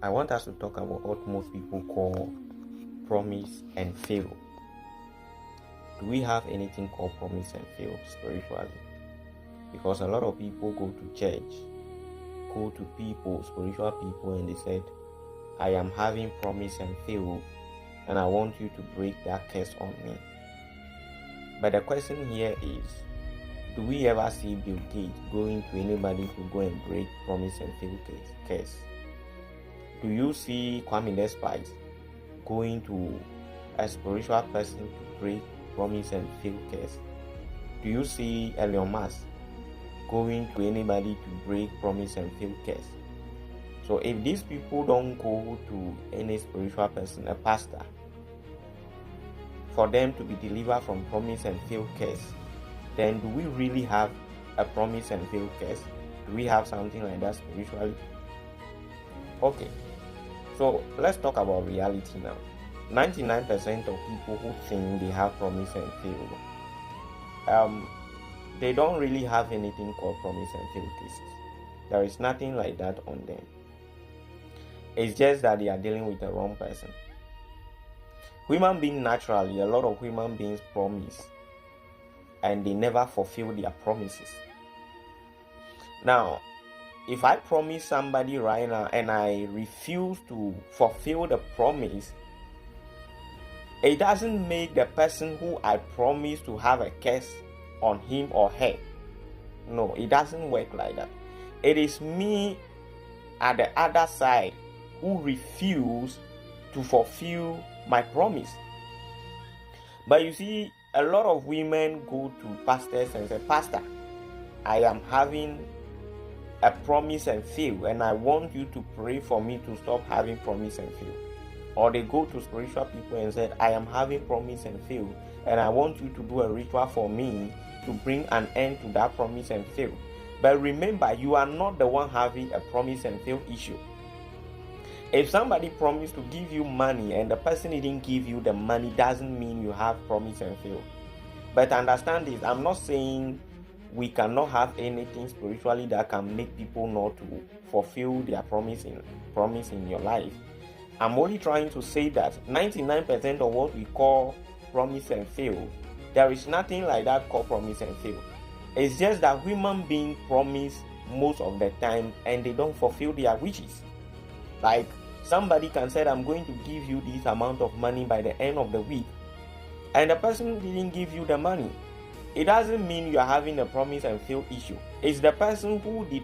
I want us to talk about what most people call promise and fail. Do we have anything called promise and fail spiritually? Because a lot of people go to church, go to people, spiritual people, and they said, I am having promise and fail, and I want you to break that curse on me. But the question here is, do we ever see Bill Gates going to anybody to go and break promise and fail curse? Do you see Kwame Despite going to a spiritual person to break promise and fail curse? Do you see Elon Musk going to anybody to break promise and fail curse? So if these people don't go to any spiritual person, a pastor, for them to be delivered from promise and fail curse, then do we really have a promise and fail curse? Do we have something like that spiritually? Okay, so let's talk about reality now. 99% of people who think they have promise and fail, they don't really have anything called promise and fail cases. There is nothing like that on them. It's just that they are dealing with the wrong person. Human beings, naturally, a lot of human beings promise and they never fulfill their promises. Now, if I promise somebody right now and I refuse to fulfill the promise, it doesn't make the person who I promised to have a curse on him or her. No, it doesn't work like that. It is me at the other side who refuse to fulfill my promise. But you see, a lot of women go to pastors and say, Pastor, I am having a promise and fail, and I want you to pray for me to stop having promise and fail. Or they go to spiritual people and say, I am having promise and fail, and I want you to do a ritual for me to bring an end to that promise and fail. But remember, you are not the one having a promise and fail issue. If somebody promised to give you money and the person didn't give you the money, doesn't mean you have promise and fail. But understand this, I'm not saying we cannot have anything spiritually that can make people not to fulfill their promise in your life. I'm only trying to say that 99% of what we call promise and fail, there is nothing like that called promise and fail. It's just that human beings promise most of the time and they don't fulfill their wishes. Like somebody can say, I'm going to give you this amount of money by the end of the week, and the person didn't give you the money. It doesn't mean you are having a promise and fail issue. It's the person who did